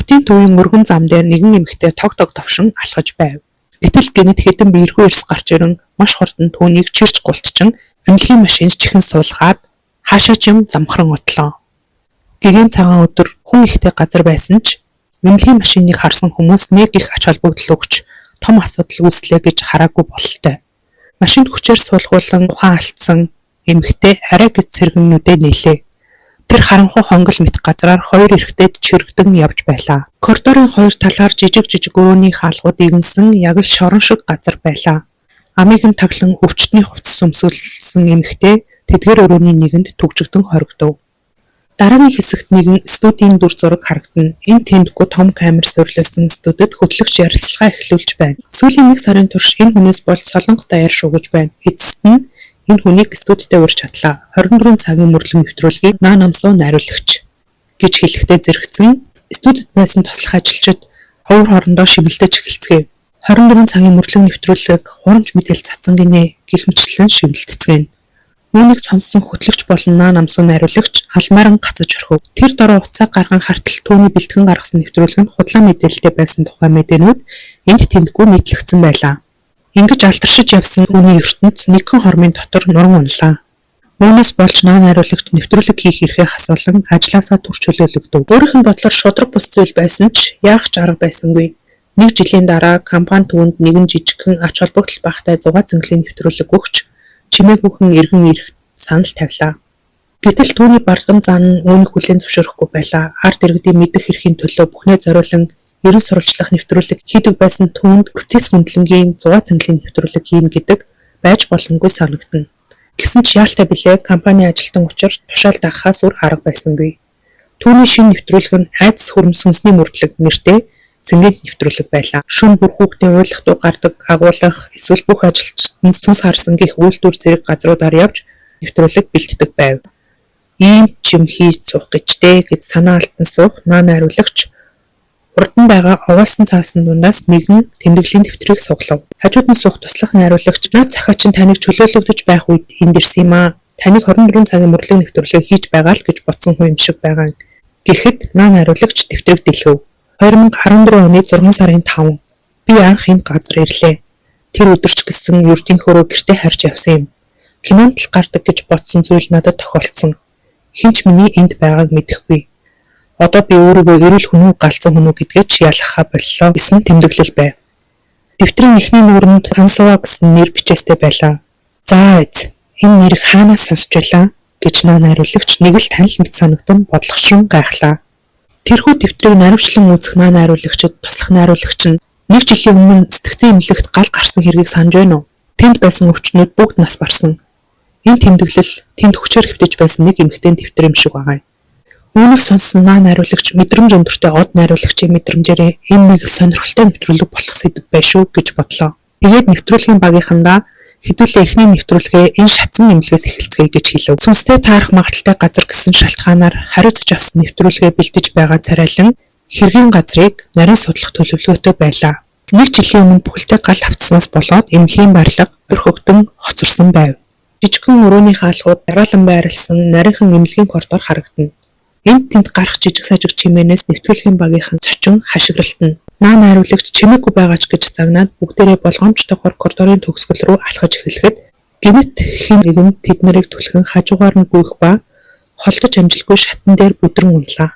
Хотын төвийн мөргөн зам дээр нэгэн эмэгтэй тог товшин алхаж байв. Гэтэл гэнэт хэдэн биерхүү эрс гарч ирэн маш хурдан түүнийг чирч гултчин эмнэлгийн машинс чихэн суулгаад хаашаа ч юм замхран одлоо. Гэгээн цагаан өдөр хүн ихтэй газар байсан ч эмнэлгийн машиныг харсан хүмүүс нэг их ач холбогдол өгч том асуудал үүслээ гэж хараагүй бололтой. Машинд хүчээр суулгуулан ухаан алдсан эмэгтэй арай гэж сэргэннүүдээ нийлээ. Тэр харанхуй хонгол мэт газраар хоёр эрэгтэй чирэгдэн явж байлаа. Коридорын хоёр талаар жижиг өрөөний хаалгууд игэнсэн яг л шорон шиг газар байлаа. Амийг нь таглан өвчтний хувцас сүмсүүлсэн эмэгтэй тэдгээр өрөөний нэгэнд түгжигдэн хоригдов. Дараагийн хэсэгт нэгэн студийн дүр зураг харагдана. Энэ тэмдэггүй том камер суурилсан студид хөтлөгч ярилцлага эхлүүлж байна. Сүүлийн 1 сарын турш энэ хүнээс бол Солонгос даяар шуугиж байна. Эцэст нь энэ хүнийг студидтэй урьж чадлаа. 24 цагийн мөрлөг нэвтрүүлгийг Наа Намсуу найруулагч гэж хэлэхдээ зэрэгцэн студид байсан туслах ажилчид ховор хоорондоо шивэлдэж эхэлцгээв. 24 цагийн мөрлөг нэвтрүүлэг хурамч мэдээлэл цацсан гинэ гэх мэтлэн шивэлдэцгээв. Үүнийг сонссон хөтлөгч болон Наа Намсуу найруулагч алмааран гацаж орхив. Тэр дороо уцаа гарган хартал түүний бэлтгэн гаргасан нэвтрүүлэг нь худлаа мэдээлэлтэй байсан тухай мэдээнүүд энд тэмдэггүй нийтлэгдсэн байлаа. Ингэж алдаршиж явсан үүний ертөнц нэгэн хормын дотор нуран унлаа. Үүнээс болж Наа найруулагч нэвтрүүлэг хийх эрхээ хасуулан ажилласаа түр чөлөөлөгдөв. Өөрийнх нь бодлоор шудраг бус зүйл байсан ч яах ч арга байсангүй. 1 жилийн дараа компани түүнд нэгэн жижигхэн ач холбогдол багтай зугаа цэнгэлийн нэвтрүүлэг өгч чимээгүйхэн эргэн ирэх санал тавилаа. Гэтэл түүний бардам зан нь үүнийг хүлээн зөвшөөрөхгүй байлаа. Ард иргэдийн мэдэх эрхийн төлөө бүхнээ зориулан ерөн сурвалжлах нэвтрүүлэг хийдэг байсан түүнд протест хөндлөнгийн зугаа цэнгэлийн нэвтрүүлэг хийнэ гэдэг байж боломгүй санагдана. Гэсэн ч яалтай билээ компани ажилтан учир тушаал дагахаас үр арга байсангүй. Түүний шинэ нэвтрүүлэг нь айдас хүрм сүнсний мөрдлөг нэртэй цэнгийн нэвтрүүлэг байлаа. Шүн бүр хүүхдээ уйлах дуу гардаг агуулах эсвэл бүх ажилчид нь сүнс харсан гэх үйлдвэр зэрэг газруудаар явж нэвтрүүлэг бэлддэг байв. Ийм ч юм хийж суух гэжтэй гэж санаа алтан суух Наа найруулагч урдан байгаа овоолсон цаасан дундаас нэгэн тэмдэглэлийн дэвтрийг суглав. Хажууд нь суух туслах найруулагч наад захиач нь таныг чөлөөлөгдөж байх үед энд ирсэн юм аа. Таныг 24 цагийн мөрлөг нэвтрүүлэг хийж байгаа л гэж бодсон хүн юм шиг байгаа. Гэхэд Наа найруулагч дэвтрийг дэлгэв. 2014 оны 6 сарын 5 би анх энд газар ирлээ. Тэр өдөрч гисэн ердийнхөөрөө гэртээ харж явсан юм. Кинонд л гардаг гэж бодсон зүйл надад тохиолдсон. Хинч миний энд байгааг мэдэхгүй. Одоо би өөрийгөө эрүүл хүн үү галзуу хүн үү гэдгээ ч ялгахаа боллоо гэсэн тэмдэглэл байв. Дэвтрийн эхний нүүрэнд Хансуа гэсэн нэр бичээстэй байлаа. За эз энэ нэрийг хаанаас сонсч байлаа гэж Наа найруулагч нэг л танил мэт санагдан бодлогошин гайхлаа. Тэрхүү дэвтрийг наривчлан үзэх Наа найруулагчид туслах найруулагч нь 1 жилийн өмнө сэтгцэн эмнэлэгт гал гарсан хэргийг санаж байна уу? Тэнд байсан өвчнүүд бүгд нас барсан. Энэ тэмдэглэл тэнд хүчээр хэвтэж байсан нэг эмэгтэй дэвтэр юм шиг байгаа. Үүнийг сонссон Наа найруулагч мэдрэмж өндөртэй од найруулагчийн мэдрэмжээрээ энэ нэг сонирхолтой нэвтрүүлэг болох сэдв байх шүү гэж бодлоо. Тэгээд нэвтрүүлгийн багийнхандаа хэдүүлээ эхний нэвтрүүлгээ энэ шатсан эмнэлгээс эхэлцгээе гэж хэлв. Сүнстэй таарах магадaltaй газар гэсэн шалтгаанаар хариуцж авсан нэвтрүүлгээ бэлдэж байгаа царайлан хэргийн газрыг нарийн судлах төлөвлөгөөтэй байлаа. 1 жилийн өмнө бүхэлдээ гал автснаас болоод эмнэлгийн барилга өрхөгдөн хоцорсон байв. Жижигхэн өрөөний хаалгууд дараалан байрлсан нарийнхан эмнэлгийн коридор харагдана. Энд тэнд гарах жижиг сажиг чимээнээс нэвтрүүлгийн багийнхан цочин хашгиралтна. Наа найруулагч чимээгүй байгаач гэж загнаад бүгдээрээ болгоомжтойгоор коридорын төгсгөл рүү алхаж эхлэхэд гэнэт хэн нэгэн тэд нарыг түлхэн хажуугаар нь гүйх ба холдож амжилгүй шатан дээр бүдрэн унлаа.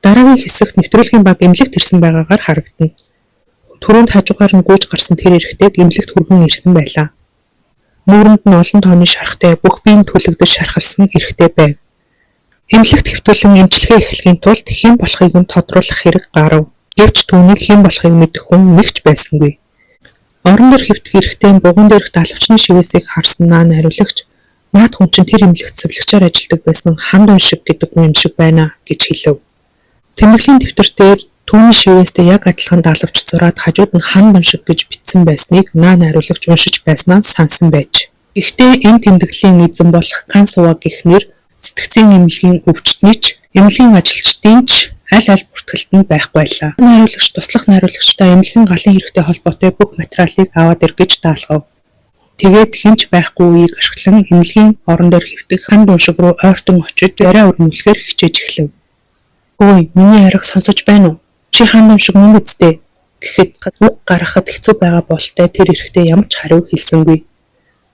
Дараагийн хэсэгт нэвтрүүлгийн баг эмнэлэгт ирсэн байгаагаар харагдана. Түрүүнд хажуугаар нь гүйж гарсан тэр эрэгтэйг эмнэлэгт хүргэн ирсэн байлаа. Нүүрэнд нь олон тооны шархтай бүх биеийн түлэгдэж шархалсан эрэгтэй байв. Эмнэлэгт хэвтүүлэн эмчилгээ эхлэхийн тулд хэн болохыг нь тодруулах хэрэг гарав. Гэвч түүнийг хэн болохыг мэдэх хүн нэгч байсангүй. Орон дээр хэвтэх эрэгтэй бугуун дээрх далавчны шивээсийг харсан Наа найруулагч наад хүн чинь тэр эмнэлэгт цэвэрлэгчээр ажилладаг байсан хандун шиг гэдэг хүн юм шиг байна гэж хэлв. Тэмдэглэлийн дэвтэр дээр түүний шивээстэй яг адилхан далавч зураад хажууд нь хандун шиг гэж бичсэн байсныг Наа найруулагч уншиж байснаа сансан байж. Гэхдээ энэ тэмдэглэлийн эзэн болох Хансуа гэх нэр сэтгцэн эмнэлгийн өвчтний ч эмнэлгийн ажилчдын ч аль бүртгэлтэнд байхгүй байлаа. Найруулагч туслах найруулагчтай эмнэлгийн галын хэрэгтэй холбоотой бүх материалыг аваад ир гэж даалгав. Тэгээд хинч байхгүй үеийг ашиглан эмнэлгийн орон дээр хэвтэх ханд уншиг руу ойртон очиж яриа өрнүүлэхээр хичээж эхлэв. Ой, миний яриг сонсож байна уу? Чи хаан шиг мөн үсттэй гэхэд үг гаргахад хэцүү байгаа бололтой тэр эрэхтэй ямар ч хариу хэлсэнгүй.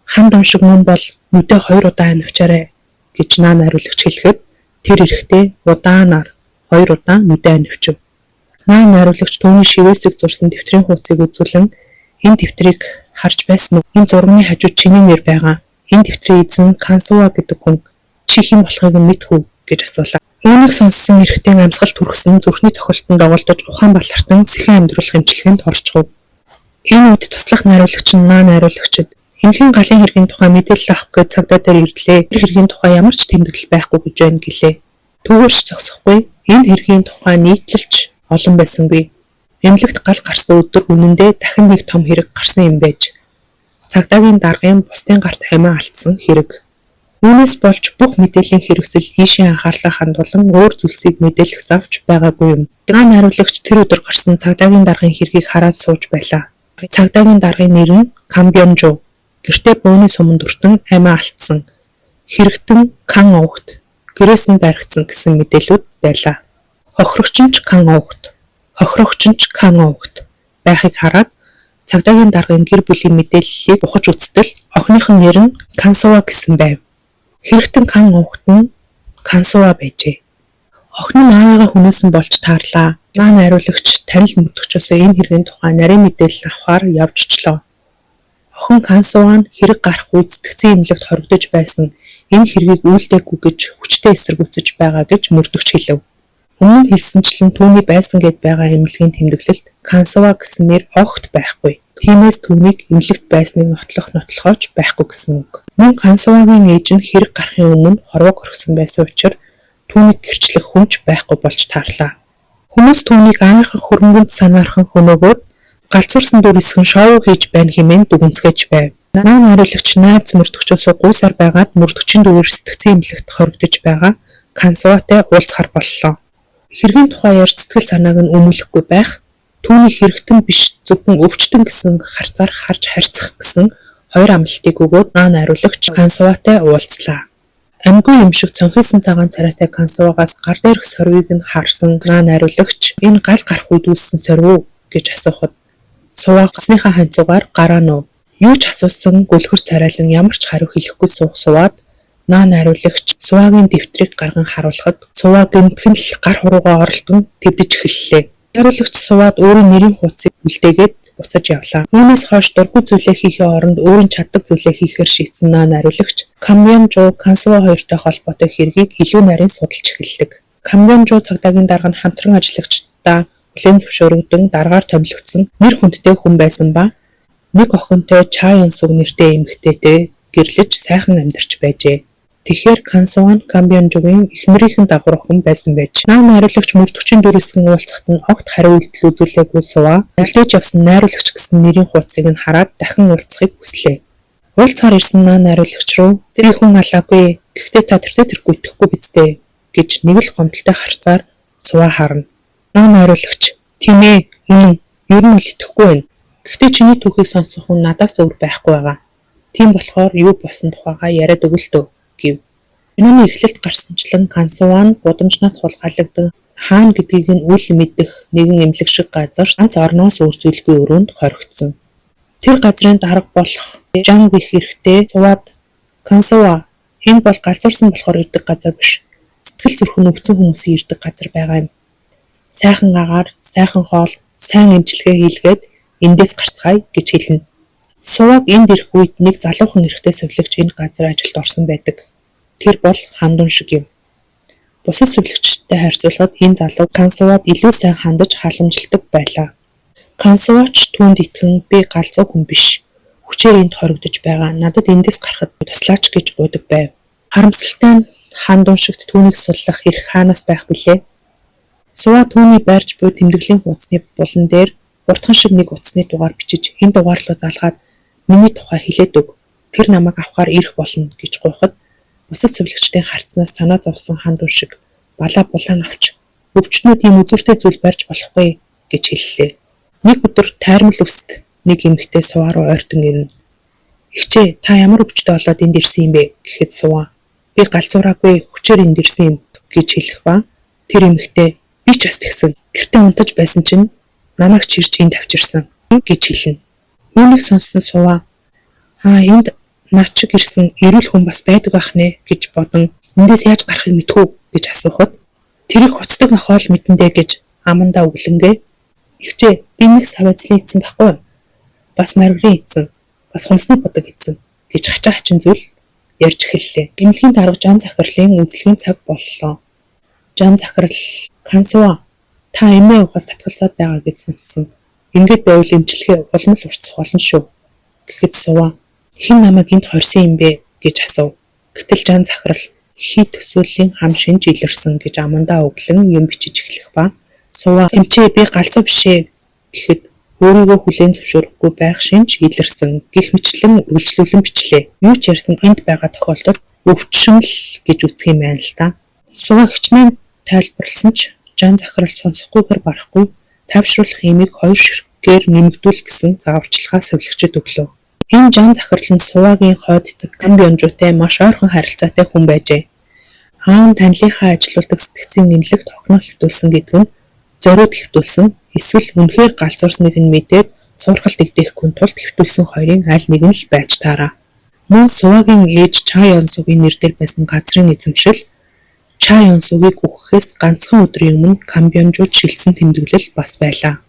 Хаан шиг мөн бол нүдээ 2 удаа анивчаарай гэж наан найруулагч хэлэхэд тэр эрэхтэй удаанаар 2 удаа нүдээ анивчив. Наан найруулагч түүний шивээсийг зурсан дэвтрийн хуудсыг үзүүлэн энэ дэвтрийг харж байсан уу? Энэ зургийн хажууд чиний нэр байгаа. Энэ дэвтрийн эзэн Кансуа гэдэг хүн чи хэн болохыг мэдхүү гэж асуулаа. Үүнийг сонссон эрэхтэн амьсгалд хүргэсэн зүрхний цохилтонд доголдож ухаан балартан сэхэн амьдруулах эмчилгээнд орчихов. Энэ үед туслах найруулагч нь наан найруулагчид эмнэлгийн галын хэргийн тухай мэдээлэл авах гэж цагдаа дээр ирлээ. Тэр хэргийн тухай ямар ч тэмдэглэл байхгүй гэж байна гэлээ. Түүгээрч зогсохгүй энэ хэргийн тухай нийтлэлч олон байсангүй. Эмнэлэгт гал гарсан өдөр үнэндээ дахин нэг том хэрэг гарсан юм байж. Цагдаагийн даргын бусдын гарт хамаа алдсан хэрэг. Үүнээс болж бүх мэдээллийн хэрэгсэл ийшээ анхаарлаа хандуулан өөр зүйлсийг мэдээлэх завч байгаагүй юм. Наан найруулагч тэр өдөр гарсан цагдаагийн даргын хэргийг хараад сууж байлаа. Цагдаагийн даргын нэр нь Камбионжу. Гэртээ бууны суманд өртөн хамаа алдсан. Хэрэгтэн Кан овогт гэрээс нь баригдсан гэсэн мэдээлүүд байлаа. Хохирогчч Кан овогт, хохирогчч Кан овогт байхыг хараад цагдаагийн даргын гэр бүлийн мэдээллийг ухаж үзтэл охиныхон нэр нь Кансуа гэсэн байв. Хэрэгтэн Кан овогт нь Кансуа байжээ. Охин нь аавыгаа хүнээсэн болж таарлаа. Наан найруулагч танил мөрдөгчөөс энэ хэргийн тухай нарийн мэдээлэл авахар явжчлаа. Охин Кансуа нь хэрэг гарах үед сэтгцэн эмнэлэгт хоригдож байсан. Энэ хэргийг үйлдээгүй гэж хүчтэй эсэргүүцэж байгаа гэж мөрдөгч хэлв. Өмнө нь хэлсэнчлэн түүний байсан гэд байгаа эмнэлгийн тэмдэглэлд Кансуа гэсэн нэр огт байхгүй. Тиймээс түүнийг эмнэлэгт байсныг нотлохооч байхгүй гэсэн үг. Мөн Кансуагийн ээж нь хэрэг гарахын өмнө хорвоог орхисон байсан учраас түүнийг гэрчлэх хүнч байхгүй болж таарлаа. Хүмүүс түүнийг аавынхаа хөрөнгөнд санаархан хөнөөгөөд галзуурсан дүр эсгэн шоу хийж байна хэмээн дүгнэлгэж байв. Наан найруулагч найз мөрдөгчөөс гуйсаар байгаад мөрдөгчийн дүгээр сэтгцэн эмнэлэгт хоригдож байгаа Кансуатай уулзахар боллоо. Хэргийн тухай ярьж сэтгэл санааг нь өмүүлэхгүй байх, түүний хэрэгтэн биш зөвхөн өвчтөн гэсэн харцаар харж харьцах гэсэн хоёр амлалтыг өгөөд наан найруулагч Кансуатай уулзлаа. Амьгүй юм шиг цонхисан цагаан царайтай Кансуагаас гар дээрх сорвийг нь харсан наан найруулагч энэ гал гарах үед үүссэн сорвив гэж асуухад Суваа гасныхаа ханцуугаар гараа нуув. Юу ч асуусан гөлхөр царайлан ямар ч хариу хэлэхгүй суух Суваад наан найруулагч Суваагийн дэвтрийг гарган харуулхад Суваа гэмтхэн л гар хуруугаа оролдон тэвдэж эхэллээ. Найруулагч Суваад өөрийн нэрийн хуудсыг үлдээгээд буцаж явлаа. Үүнээс хойш дургүй зүйлээ хийхээ оронд өөрийн чаддаг зүйлээ хийхээр шийдсэн наан найруулагч Камбионжу Кансуа хоёртой холбоотой хэргийг илүү нарийн судалж эхэлдэг. Камбионжу цагдаагийн дарга нь хамтран ажиллагчдаа хүлээн зөвшөөрөгдөн даргаар томилогдсон нэр хүндтэй хүн байсан ба нэг охинтой Чаян Суг нэртэй эмэгтэйтэй гэрлэж сайхан амьдарч байжээ. Тэгэхээр Кансуа нь Камбионжугийн эхнэрийнхэн дагуур охин байсан байж. Наан найруулагч мөрдөгчийн дүрэсгэн уулзахад нь огт хариу үйлдэл үзүүлээгүй Суваа алдаж явсан найруулагч гэсэн нэрийн хуудсыг нь хараад дахин уулзахыг хүслээ. Уулзахаар ирсэн наан найруулагч руу тэр хүн алаагүй. Гэхдээ та тэртээ тэргүй итгэхгүй бидтэй гэж нэг л гомдолтой харцаар Суваа харна. Наан найруулагч тийм ээ үнэн ер нь л итгэхгүй байна. Гэхдээ чиний түүхийг сонсох хүн надаас өөр байхгүй байгаа. Тийм болохоор юу болсон тухайгаа яриад өгөл төө гэв. Юуны эхлэлт гарсанчлан Кансуа нь гудамжнаас хулгайлагдсан хаан гэдгийг нь үл мэдэх нэгэн эмнэлэг шиг газар ганц орноос өөрсдөлгүй өрөөнд хоригдсон. Тэр газрын дарга болох Жанг их хэрэгтэй Суваад Кансуа энэ бол галзуурсан болохоор ирдэг газар биш. Сэтгэл зүрхэн өвцөн хүмүүсийн ирдэг газар байгаа юм. Сайхан агаар, сайхан хоол, сайн эмчилгээ хийлгээд эндээс гарцгаая гэж хэлнэ. Суваг энд ирэх үед нэг залуухан эрэгтэй сувлагч энэ газар ажилд орсон байдаг. Тэр бол хандун шиг юм. Бусад сувлагчтай харьцуулахад энэ залуу Кансуад илүү сайн хандаж халамжилдаг байлаа. Кансуач түүнд итгэн би галзуу хүн биш. Хүчээр энд хоригдож байгаа. Надад эндээс гарахад туслаач гэж гуйдаг байв. Харамсалтай нь хандун шигт түүнийг суллах эрх хаанаас байх билээ? Суваа түүний байрч буй тэмдэглэлийн хуудасны булан дээр уртхан шиг нэг утасны дугаар бичиж энэ дугаар руу залгаад миний тухай хэлээд өг. Тэр намайг авахаар ирэх болно гэж гуйхад бусад сувлагчдын харцнаас санаа зовсон хандун шиг балаа булаан авч өвчтнүүд ийм үзүүртэй зүйл барьж болохгүй гэж хэллээ. Нэг өдөр тайрмал үст нэг эмэгтэй Суваа руу ойртон ирнэ. Игчээ та ямар өвчтөй болоод энд ирсэн юм бэ гэхэд Суваа би галзуураагүй хүчээр энд ирсэн юм гэж хэлэх ба тэр эмэгтэй Би ч бас тэгсэн. Гэртээ унтаж байсан чинь намайг чирч энд авчирсан гэж хэлнэ. Үүнийг сонссон Суваа энд наад шиг ирсэн эрүүл хүн бас байдаг байх нэ гэж бодон эндээс яаж гарахыг мэдхүү гэж асуухад тэрийг хуцдаг нохоо л мэдэндээ гэж амандаа өглөнгээ. Ихчээ би нэг савэзлын ийдсэн байхгүй. Бас маргарын ийдсэн. Бас хумсны бодог ийдсэн гэж хачаа хачин зүйл ярьж эхэллээ. Гимнэлийн дарга Жан Захирлын үзлэгийн цаг боллоо. Жан Захирал Кансуа та эмээ ухаас татгалзаад байгаа гэж сонссон. Ингээд байвал эмчилгээ улмал уртсах болно шүү. Гэхэд Суваа хэн намайг энд хорсон юм бэ гэж асуув. Гэтэл Жан Захирал хий төсөөллийн хам шинж илэрсэн гэж амандаа өглөн юм бичиж эхлэх ба Суваа эмчээ би галзуу бишээ гэхэд өөрийгөө хүлээн зөвшөөрөхгүй байх шинж илэрсэн гих мэтлэн үйлчлүүлэн бичлээ. Юу ч ярьсан энд байгаа тохиолдолд өвчин л гэж үзэх юм байна л та. Суваа хичнээн тайлбарласан ч Жан Захирал сонсохгүйгээр барахгүй тайвшруулах имийг 2 ширхгээр нэмэгдүүл гэсэн зааварчилгаа сувилагчид өглөө. Энэ Жан Захирал нь Суваагийн хойд эцэг Камбионжуутай маш ойрхон харилцаатай хүн байжээ. Аав танилынхаа ажилуулдаг сэтгцийн нэмлэгт огноо хэвтүүлсэн гэдэг нь зориуд хэвтүүлсэн эсвэл үнэхээр галзуурсныг нь мэдээд цуурхалт игдэхгүй тулд хэвтүүлсэн хоёрын аль нэг нь л байж таараа. Мөн Суваагийн ээж Ча Ёнсугийн нэрээр байсан газрын эзэмшил Ча Ёнсугийг үхэхээс ганцхан өдрийн өмнө Камбионжууд шилжсэн тэмдэглэл бас байлаа.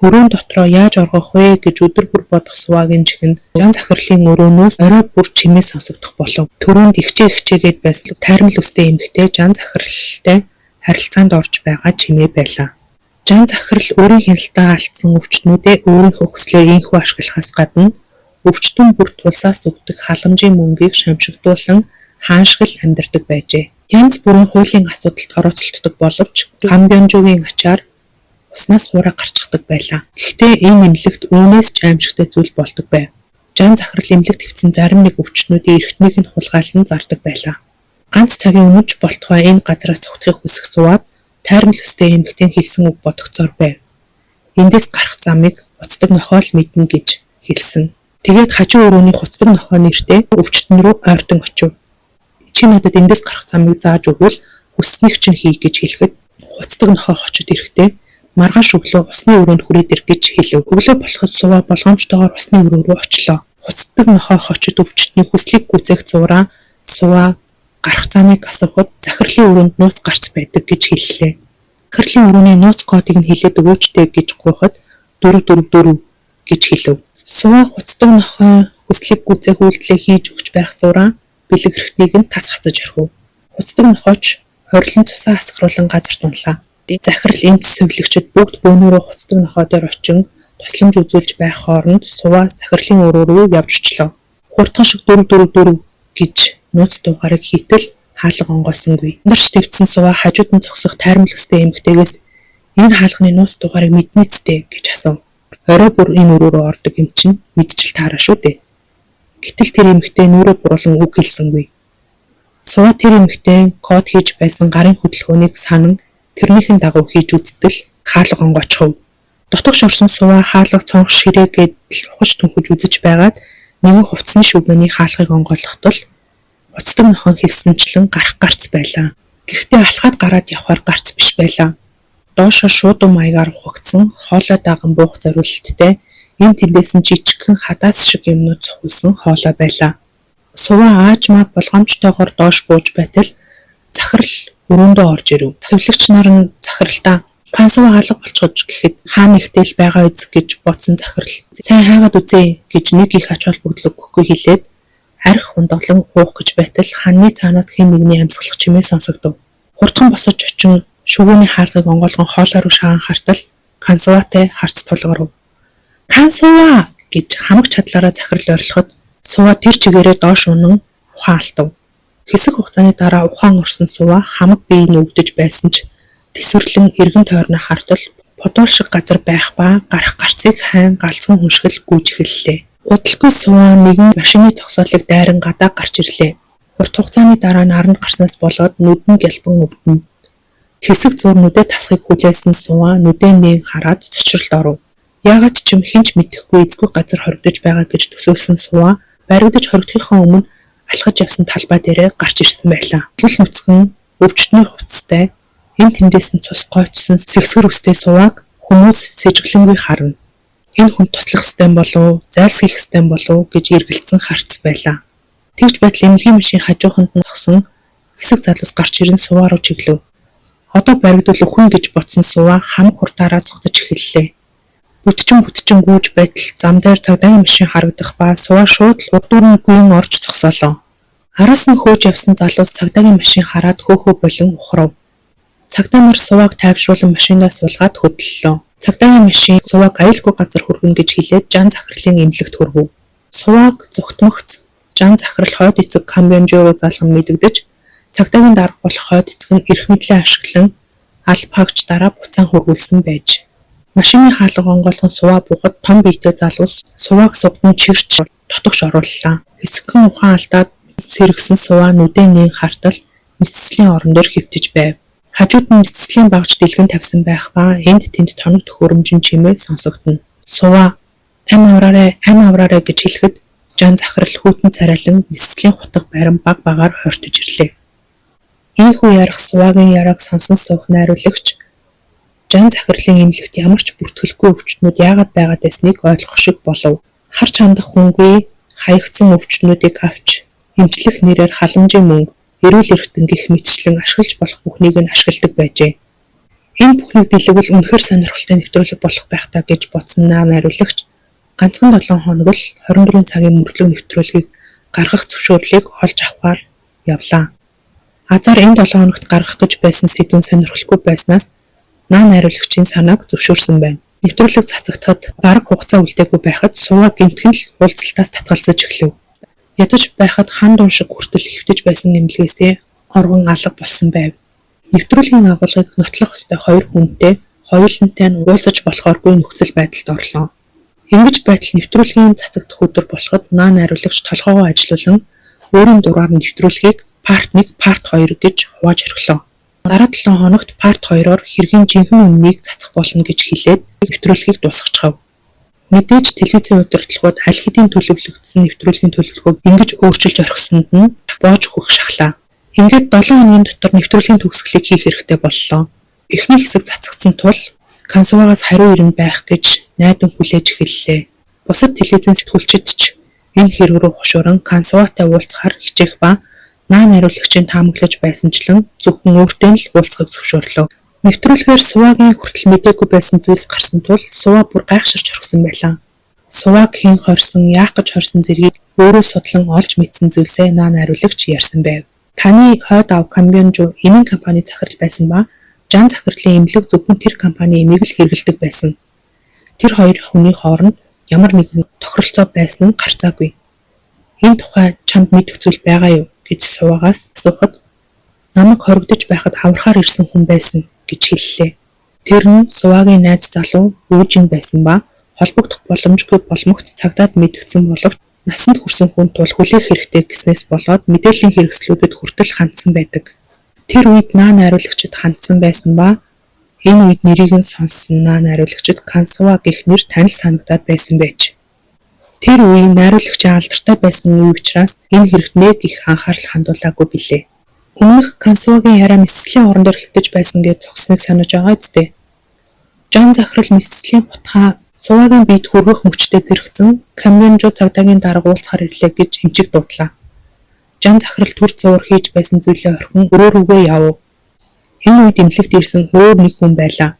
Хөрөөн дотроо яаж оргох вэ гэж өдөр бүр бодох Суваагийн чихэнд Жан Захирлын өрөөнөөс орой бүр чимээ сонсогдох болов. Төрөнд ихчээгээд байсан тайрмал өстэй эмэгтэй Жан Захирлтай харилцаанд орж байгаа чимээ байлаа. Жан Захирал өөрийн хяналтаа алдсан өвчтнүүдээ өөрийнхөө хүслээр инхүү ашиглахаас гадна өвчтөн бүр тулсаас өгдөг халамжийн мөнгийг шамшигдуулан хааншгил амьдардаг байжээ. Янз бүрийн хуулийн асуудалд орооцолддог боловч Камбионжуугийн ачаар уснаас хуурай гарчдаг байлаа. Гэхдээ энэ эмнэлэгт үүнээс ч аимшигтай зүйл болдог байв. Жан Захирал эмнэлэгт хэвцэн зарим нэг өвчтнүүдийн эрхтнийг нь хулгайлан зардаг байлаа. Ганц цагийн өмнө ч болтугай энэ газраас цогтхыг хүсэх Суваад тайрмал өстэй эмэгтэй хэлсэн үг бодогцоор байв. Эндээс гарах замыг хуцдаг нохоо л мэднэ гэж хэлсэн. Тэгээд хажуу өрөөний хуцдаг нохоо нэртэй өвчтөн рүү ойртон очив. Чи надад эндээс гарах замыг зааж өгвөл хүсснийг чинь хий гэж хэлэхэд хуцдаг нохоо хочод ирэхдээ маргааш өглөө усны өрөөнд хүрээд ир гэж хэлв. Өглөө болоход Суваа болгоомжтойгоор усны өрөө рүү очлоо. Хуцдаг нохоо хочод өвчтний хүслийг гүйцээх зураа Суваа гарах замыг асуухад Захирлын өрөөнд нууц гарц байдаг гэж хэллээ. Захирлын өрөөний нууц кодыг нь хэлээд өгөөчтэй гэж гуйхад 444 гэж хэлв. Суваа хуцдаг нохоо хүслийг гүйцээх үйлдэлээ хийж өгч байх зураа бэлэг хэрэгтнийг нь тас хацаж орхив. Хуцдаг нохооч хорилон цусаа асгаруулan газарт унлаа. Захирал эмч сувилагчид бүгд бөөнөрөө хуцдаг нохоо дээр очин тусламж үзүүлж байх хооронд Суваа Захирлын өрөө рүү явж очлоо. Хурдхан шиг 444 гэж нууц дугаарыг хийтэл хаалга онгойсонгүй. Нэрч твцсэн Суваа хажууд нь зогсох тайрмал өстэй эмэгтэйгээс энэ хаалганы нууц дугаарыг мэднэ зтэй гэж асуув. Орой бүр энэ өрөө рүү ордог юм чинь мэдчил таараа шүү дээ. Гэтэл тэр эмэгтэй нүрээ буруулан үг хэлсэнгүй. Суваа тэр эмэгтэй код хийж байсан гарын хөдөлгөөнийг санан тэрнийхэн дагуу хийж үзтэл хаалга онгойчхов. Дотогш орсон Суваа хаалга цонх ширээгээд ухаж түнхэж үзэж байгаад нэгэн хувцсны шүгэний хаалгыг онгойлготол уцдаг нохоо хэлсэнчлэн гарах гарц байлаа. Гэхдээ алхаад гараад явхаар гарц биш байлаа. Доошоо шуудуу маягаар ухагдсан хоолой даган буух зориулалттай энэ тэндээс нь жижигхэн хадаас шиг юмнууд цохилсон хоолой байлаа. Суваа ааж маа болгоомжтойгоор доош бууж байтал Захирал өрөөндөө орж ирэв. Сувилагч нар нь Захиралтаа Кансуа хаалга болчихож гэхэд хаа нэгтэл байгаа эзэг гэж бодсон Захирал сайн хайгаад үзье гэж нэг их ач холбогдол өгөхгүй хэлээд арх хундаглан уух гэж байтал ханны цаанаас хэн нэгний амьсгалах чимээ сонсогдов. Хурдхан босож очин шүгэний хаалгыг онгойлгон хоолой руу шаан хартал Кансуатай харц тулгарв. Кансуа гэж хамаг чадлаараа Захирал орилоход Суваа тэр чигээрээ доош унан ухаан алтав. Хэсэг хугацааны дараа ухаан орсон Суваа хамаг биеийг өвдөж байсан ч тэсвэрлэн эргэн тойрноо хартал подол шиг газар байх ба гарах гарцыг хайн галзуун хүншгэл гүйж эхэллээ. Удалгүй Суваа нэгэн машины зогсоолыг дайран гадаа гарч ирлээ. Урт хугацааны дараа наранд гарснаас болоод нүдэн гялбан өвдөн. Хэсэг зурнуудад тасхыг хүлээсэн Суваа нүдэн хараад цочролд оров. Яагаад ч юм хинч мэдэхгүй эзгүй газар хоригдож байгаа гэж төсөөлсөн Суваа баригдаж хоригдохын өмнө алхаж явсан талбай дээрээ гарч ирсэн байлаа. Гэл нүцгэн өвчтний хувцастай Энэ тэндээс нь цус гойчсон сэгсгэр үстэй сувааг хүмүүс сэжиглэнгүй харна. Энэ хүн туслах ёстой болов, зайлсхийх ёстой болов гэж эргэлзэн харц байлаа. Тэгж байтал эмнэлгийн машин хажууханд нь зогсон хэсэг залуус гарч ирэн суваа руу чиглэв. Одоо баригдвал өхөн гэж ботсон суваа хамаг хурдаараа зогтож эхэллээ. Бүтчин гүйж байтал зам дээр цагдаагийн машин харагдах ба суваа шууд л урдуур нь гүйн орж зогсоолоо. Араас нь хөөж явсан залуус цагдаагийн машин хараад хөөхөө болон ухрав. Цагдаа нар сувааг тайвшруулан машинаас суулгаад хөдлөлөө. Цагдаагийн машин сувааг аюулгүй газар хүргэнэ гэж хэлээд Жан захирлын эмнэлэгт хүргэв. Сувааг зүгтмөгц Жан захирал хойд эцэг камбионжоо залган мэдэгдэж цагдаагийн дарга болох хойд эцэг нь эрх мэдлээ ашиглан аль пагч дараа буцаан хүргүүлсэн байж. Машины хаалга онгойлгон суваа буухад том биетэй залуус сувааг сугдан чирч тотогш орууллаа. Хэсэгхэн ухаан алдаад сэргсэн суваа нүдэн нэг хартал мэдсэлийн орон дээр хөвтөж байв. Хажууд нь мэдсэлийн багж дэлгэн тавьсан байх ба энд тэнд тоног төхөөрөмжин чимээ сонсогдно. Суваа ам авраарэ гэж хэлэхэд Жан захирал хүүтэн царайлан мэдсэлийн хутга байран баг багаар хортож ирлээ. Ийхүү ярих суваагийн яриаг сонсон суух найруулагч Жан захирлын эмнэлэгт ямар ч бүртгэлгүй өвчтнүүд яагаад байгаад байсныг ойлгох шиг болов. Харж хандах хүнгүй хаягдсан өвчтнүүдийг авч эмчлэх нэрээр халамжийн мөнгө, эрүүл эрхтэн гэх мэтчлэн ашиглаж болох бүхнийг нь ашигладаг байжээ. Энэ бүхнийг дэлгэл үнэхээр сонирхолтой нэвтрүүлэг болох байх таа гэж бодсон найруулагч ганцхан 7 хоног л 24 цагийн мөрдлөг нэвтрүүлгийг гаргах зөвшөөрлийг олж авахаар явлаа. Азар энэ 7 хоногт гаргах гэж байсан сэдвүүн сонирхолгүй байснаас найруулагчийн санааг зөвшөөрсөн байна. Нэвтрүүлэг цацагдахад бараг хугацаа үлдээгүй байхад суваа гэмтхэн л уулзалтаас татгалзаж эхлэв. Ядаж байхад хан дун шиг хүртэл хөвтөж байсан эмнэлгээсээ оргон алга болсон байв. Нэвтрүүлгийн агуулгыг нотлох ёстой хоёр хүнтэй хоёулантай нь уулзаж болохооргүй нөхцөл байдалд орлоо. Ингэж байтал нэвтрүүлгийн цацагдах өдөр болоход найруулагч толгоогоо ажилуулан өөрийн дураар нэвтрүүлгийг парт 1, парт 2 гэж хувааж орхилоо. Дараа 7 хоногт парт 2-оор хэргийн жинхэнэ үннийг цацах болно гэж хэлээд нэвтрүүлгийг дуусгachав. Мэдээж телевизийн удирдлагууд аль хэдийн төлөвлөгдсөн нэвтрүүлгийн төлөвлөгөөг ингэж өөрчилж орхисонд нь боож хөх шахлаа. Ингээд 7 хоногийн дотор нэвтрүүлгийн төгсгөлийг хийх хэрэгтэй боллоо. Эхний хэсэг цацагдсан тул Кансувагаас хариу ирнэ байх гэж найдан хүлээж эхэллээ. Бусад телевизийн сэтгүүлчид ч энэ хэрэг рүү хушууран Кансуваатай уулзахаар хичээх ба найруулагчийн таамаглаж байсанчлан зөвхөн өөртөө л уулзахыг зөвшөөрлөө. Нэвтрүүлгээр Суваагийн хүртэл мэдээгүй байсан зүйлс гарсан тул Суваа бүр гайхширч орхисон байлаа. Сувааг хэн хорсон, яах гэж хорсон зэргийг өөрөө судлан олж мэдсэн зүйлсээ найруулагч ярьсан байв. Таны хойд ав камбионжоо энэ компани захирал байсан ба Жан захирлын эмнэлэг зөвхөн тэр компани эмийг л хэрэгэлдэг байсан. Тэр хоёр хүний хооронд ямар нэгэн тохиролцоо байсан нь гарцаагүй. Энэ тухай чамд мэдэх зүйл байгаа юу гэж Суваагаас асуухад намайг хоригдож байхад хаврахаар ирсэн хүн байсан гэж хэллээ. Тэр нь Суваагийн найз залуу Үүжин байсан ба холбогдох боломжгүй боломгт цагдаад мэдгдсэн боловч насанд хүрсэн хүн тул хүлээх хэрэгтэй гэснээс болоод мэдээллийн хэрэгслүүдэд хүртэл хандсан байдаг. Тэр үед найруулагчид хандсан байсан ба энэ үед нэрийг нь сонссон найруулагчид Кансуваа гэх нэр танил санагдаад байсан байж. Тэр үеийн найруулагчийн алдартай байсан үе учраас энэ хэрэгт нэг их анхаарал хандуулаагүй билээ. Өмнөх Кансуваагийн яриа мэдсэлийн орон дээр хөвтөж байсан гэж зогсныг санаж байгаа үстэй. Жан захирал мэдсэлийн хутгаа Суваагийн биед хүргэх мөчтэй зэрэгцэн камбионжоо цагдаагийн дарга уулзахаар ирлээ гэж эмчиг дуудлаа. Жан захирал төр зуур хийж байсан зүйлээ орхин өрөө рүүгээ явв. Энэ үед эмнэлэгт ирсэн өөр нэг хүн байлаа.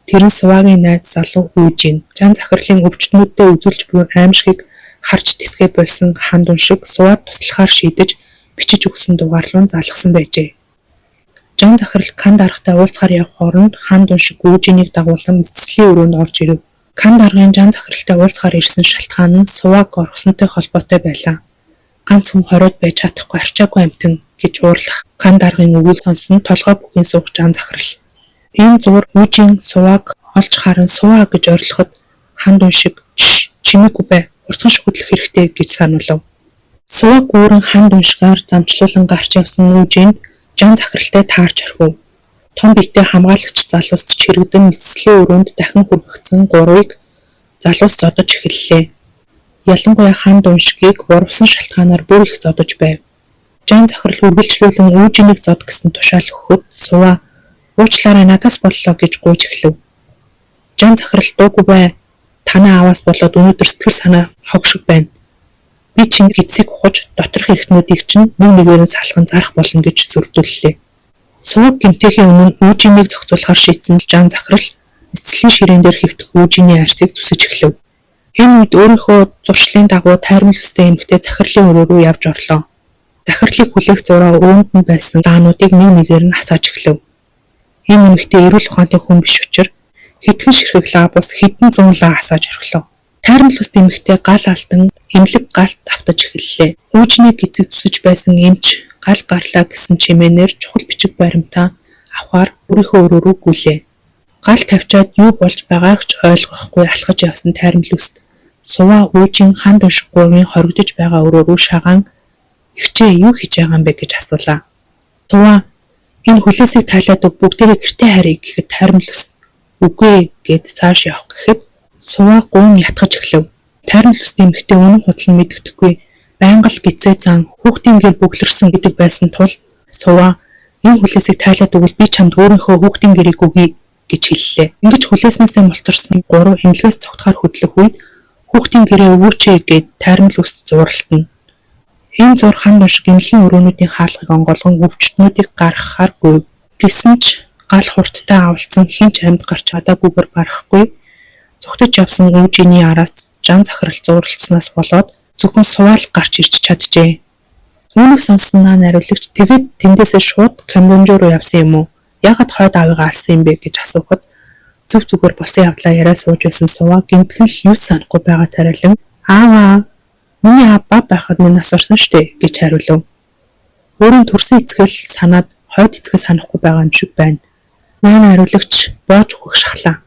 Тэр нь Суваагийн найз залуу Үүжин. Жан захирлын өвчтнүүдтэй үзүүлж буй аимшигыг харж тисгээ болсон хан дун шиг Суваад туслахаар шийдэж бичиж өгсөн дугаар руу залгасан байжээ. Жан захирал кан даргатай уулзахаар явах хооронд хан дун шиг Үүжинийг дагуулсан мэдсэлийн өрөөнд орж ирэв. Кан даргын Жан захиралтай уулзахаар ирсэн шалтгаан нь Сувааг орхисонтой холбоотой байлаа. Ганц хүн хориод байж чадахгүй арчаагүй амтэн гэж уурлах кан даргын үгийг сонсон толгой бүхэн суух Жан захирал. Энэ зур Үүжин Сувааг олж харан Суваа гэж орилоход хан дун шиг чимээгүй бай уртхан шүтлэх хэрэгтэй гэж сануулв. Сувааг өөрөн хан дун шигаар замчлуулан гарч явсан Үүжин Жан захиралтай таарч орхив. Том биетэй хамгаалагч залуусч чирэгдэн мэдсэлийн өрөөнд дахин хүргэгдсэн гурвыг залуус зодож эхэллээ. Ялангуяа хан дун шигийг урвсан шалтгаанаар бүр их зодож байв. Жан захирал үргэлжлүүлэн Үүжинийг зод гэсэн тушаал өгөхөд Суваа Уучлаарай надаас боллоо гэж гуйж эхлэв. Жан захирал дуугүй бай. Танаа аваас болоод өнөөдөр сэтгэл санаа хогшиг байна. Би чинь гидсийг ухаж доторх эрхтнүүдийг чинь нэг нэгээр нь салхан зарах болно гэж сүрдүүллээ. Суваг гэмтээхийн өмнө Үүжинийг зохицуулахар шийдсэн Жан захирал эцэлийн ширээн дээр хэвтэх Үүжиний арсыг зүсэж эхлэв. Энэ үед өөрийнхөө зуршлын дагуу тайрмал өстэй эмэгтэй захирлын өрөө рүү явж орлоо. Захирлыг хүлээх зураа өөнд нь байсан даануудыг нэг нэгээр нь асааж эхлэв. Энэ эмэгтэй эрүүл ухаантай хүн биш учраас хэдхэн ширхэг лабус хэдэн зуун лаа асааж орхилоо. Тайрмал өстэй эмэгтэй гал алдан эмнэлэг галт автаж эхэллээ. Үүжнийг гизэг зүсэж байсан эмч гал гарлаа гэсэн чимээнээр чухал бичиг баримтаа авахар өөрийнхөө өрөө рүү гүйлээ. Гал тавьчаад юу болж байгааг ч ойлгохгүй алхаж явсан тайрмал өст суваа Үүжийн ханд уншихгүйн хоригдож байгаа өрөө рүү шагаан "Игчээ юу хийж байгаа юм бэ?" гэж асуулаа. Суваа "Энэ хүлээсийг таалаад бүгдээрээ гэртээ харъя" гэхэд тайрмал өст "Үгүй" гэд цааш явах гэхэд суваа гуйн ятгаж эхлэв. Тайрмал өстийн эмэгтэй үнэн худал нь мэддэхгүй байнга л гизээ зан хүүхдийн гэр бүглэрсэн гэдэг байсан тул суваа "Энэ хүлээсийг таалаад өгвөл би чамд өөрийнхөө хүүхдийн гэрийг өгье" гэж хэллээ. Ингэж хүлээснээсээ мултарсан 3 эмнэлгээс цогтохоор хөдлөх үед "Хүүхдийн гэрээ өгөөч" гэд тайрмал өст зууралтна. Энэ зур ханд уншиг эмнэлгийн өрөөнүүдийн хаалгыг онгойлгон өвчтнүүдийг гаргахааргүй. Гэсэн ч гал хурдтай авалцсан хинч амьд гарч чадаагүйгээр барахгүй. Зүгтэж явсан Үүжиний араас Жан захирал зууралцснаас болоод зөвхөн суваал гарч ирж чаджээ. Үүнийг сонссон нариулагч "Тэгээд тэндээсээ шууд Камбонжо руу явсан юм уу? Яагаад хойд аавыгаа алсан юм бэ?" гэж асуухад зөв зүгээр болсон явдлаа яриа сууж байсан суваа гэмтхэн л юу санахгүй байгаа царайлан "Ааваа, миний аав бав байхад минь нас орсон штэ" гэж хариулв. Өөрийн төрсөн эцгэл санаад хойд эцгээ санахгүй байгаа юм шиг байна. Нариулагч боож өгөх шахлаа.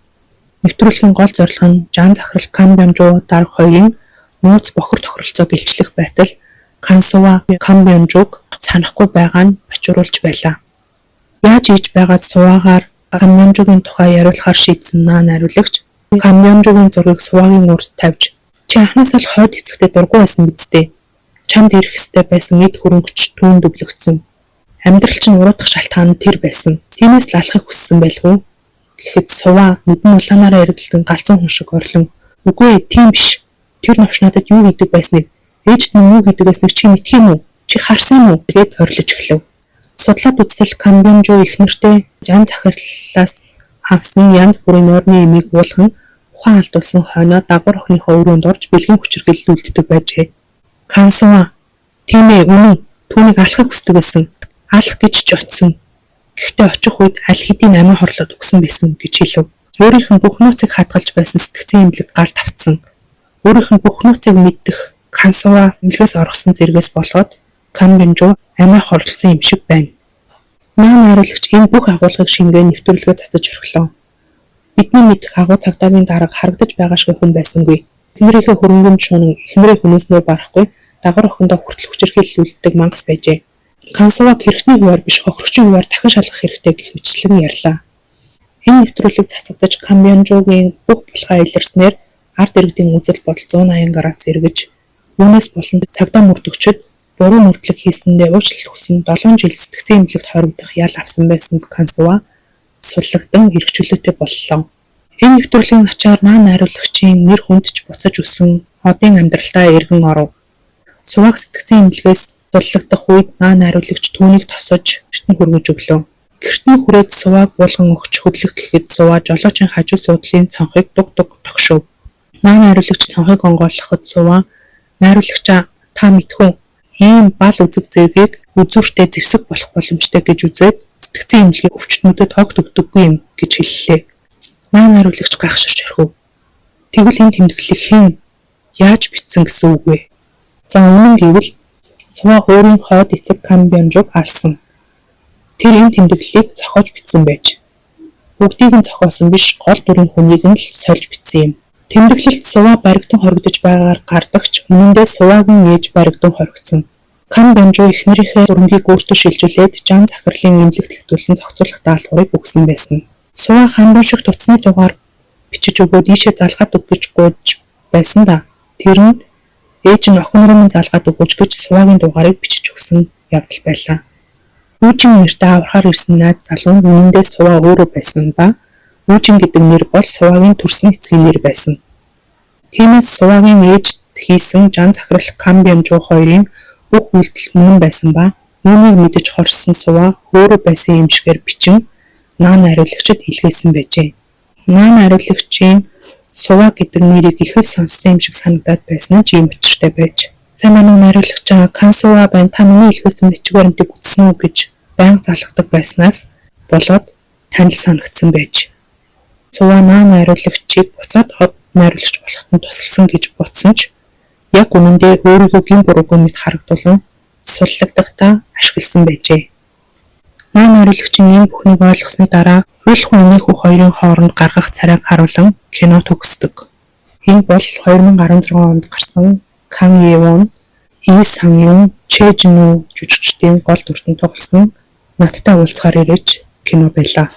Нэвтрүүлгийн гол зорилго нь Жан захирал Камбонжо дарга хоёрын нууц бохор тохиролцоог илчлэх байтал Кансува Камбонжог санахгүй байгаа нь бачууруулж байлаа. Яаж хийж байгаад суваагаар Камбонжогийн тухай яриулахаар шийдсэн нариулагч Камбонжогийн зургийг суваагийн урд тавьж "Чи анхнаасаа л хойд эцэгтэй дургүй байсан биз дээ. Чамд ирэх ёстой байсан эд хөрөнгөч түүнд өвлөгдсөн. Амьдрал чинь уруудах шалтгаан нь тэр байсан. Тиймээс л алахыг хүссэн байлгүй" гэхэд суваа нүдэн улаанаараа эргэлдэн галзуу хүн шиг орлон "Үгүй тийм биш. Тэр новш надад юу хийдэг байсныг ээжд нь юу хийдэг байсныг чи мэдх юм уу? Чи харсан юм уу?" гэд орилж эхлэв. Судлаад үзтэл Камбонжо эхнэртэй Жан захирлаас авсан янз бүрийн нойрны эмийг уулган ухаан алдуулсан хойноо дагвар охиныхоо өрөөнд орж бэлгийн хүчирхийлэл үлддэг байжээ. Кансува "Тийм ээ, үнэн. Түүнийг алахыг хүсдэг байсан. Алах гэж ч очсон. Гэхдээ очих үед аль хэдийн амиа хорлоод өгсөн байсан" гэж хэлв. Өөрийнх нь бүх нууцыг хадгалж байсан сэтгцийн эмнэлэг гал тавцсан. Өөрийнх нь бүх нууцыг мэддэх Кансува эмнэлгээс оргосон зэрэгээс болоод Камбонжо амиа хорлсон юм шиг байна. Нариулагч энэ бүх агуулгыг шингээ нэвтрүүлгээ цацаж орхилоо. Бидний мэдэх агуу цагдаагийн дарга харагдаж байгаа шиг хүн байсангүй. Эхнэрийнхээ хөрөнгөнд шунан эхнэрээ хүнөөснөө барахгүй дагвар охиндоо хүртэл хүчирхийлэл үлддэг мангас байжээ. Кансуваг хэрэгтний хуваар биш хохирогчийн хуваар дахин шалгах хэрэгтэй гэх мэтчлэн ярьлаа. Энэ нэвтрүүлэг цацагдаж Камбонжогийн бүх булгаа илэрснээр ард иргэдийн үзэл бодол 180 градус эргэж үүнээс болон цагдаа мөрдөгчд буруу мөрдлөг хийсэндээ уучлалт хүсэн 7 жил сэтгцийн эмнэлэгт хоригдох ял авсан байсан Кансува суллагдан эрх чөлөөтэй боллоо. Энэ нэвтрүүлгийн ачаар нариулагчийн нэр хүндч буцаж өссөн одын амьдралдаа эргэн оров. Суваг сэтгцийн эмнэлгээс суллагдах үед нариулагч түүнийг тосож гэртэн хүргэж өглөө. Гэртэн хүрээд сувааг булган өгч хөдлөх гэхэд суваа жолоочийн хажуу суудлын цонхыг дуг тогшов. Нариулагч цонхыг онгойлгоход суваа "Нариулагчаа та мэдхүү ийм бал үзэг зэвгийг үзүүртэй зэвсэг болох боломжтой" гэж үзээд сэтгцийн эмнэлгийн өвчтнүүдэд хог төгдөггүй юм гэж хэллээ. Нариулагч гайхширч орхив. Тэгвэл энэ тэмдэглэлийг хэн яаж бичсэн гэсэн үг вэ? За үнэн гэвэл суваа өөрийн хойд эцэг Камбонжог алсан. Тэр энэ тэмдэглэлийг зохиож бичсэн байж. Бүгдийг нь зохиосон биш гол дүрийн хүнийг нь л сольж бичсэн юм. Тэмдэглэлт суваа баригдан хоригдож байгаагаар гардагч үнэндээ суваагийн ээж баригдан хоригдсон. Камбонжо эхнэрийнхээ хөрөнгийг өөртөө шилжүүлээд Жан захирлын эмнэлэгт хэвтүүлэн зохицуулах даалгаврыг өгсөн байсан. Суваа хандуун шиг туцны дугаар бичиж өгөөд ийшээ залгаад өг гэж гуйж байсан да. Тэр нь ээж нь охин руу залгаад өгөөч гэж суваагийн дугаарыг бичиж өгсөн явдал байлаа. Үүжин нэртэй аврахаар ирсэн найз залуу нь үнэндээ Суваа өөрөө байсан ба Үүжин гэдэг нэр бол Суваагийн төрсөн эцгийн нэр байсан. Тиймээс Суваагийн ээжд хийсэн жан захирал Камбианжу хоёрын бүх үйлдэл үнэн байсан ба үүнийг мэдэж хорсон Суваа өөрөө байсан юм шигээр бичин Наан хариулагчид илгээсэн байжээ. Наан хариулагчийн Суваа гэдэг нэрийг их л сонссон юм шиг санагдаад байсан нь ч юм учиртай байж. Сайн манайд хариулагч Кан Суваа байна, та миний илгээсэн бичиг баримтыг үтсэн үү гэж байнга залхдаг байснаас болоод танил санагдсан байж. Суваа Наан хариулагчийг буцаад хот найруулагч болоход нь тусалсан гэж бодсон ч яг үнэндээ өөрийгөө гин буруугүй мэд харагдуулан суллагдахдаа ашигласан байжээ. Наан хариулагчийн энэ бүхнийг ойлгосны дараа хуйлах үнийхүү хоёрын хооронд гаргах царайг харуулan кино төгсдөг. Энэ бол 2016 онд гарсан Кан Евон, Lee Sang-yoon, Choi Jin-woo жүжигчдийн гол дүртэн тоглосон Надтай уулзахаар ирээч кино байлаа.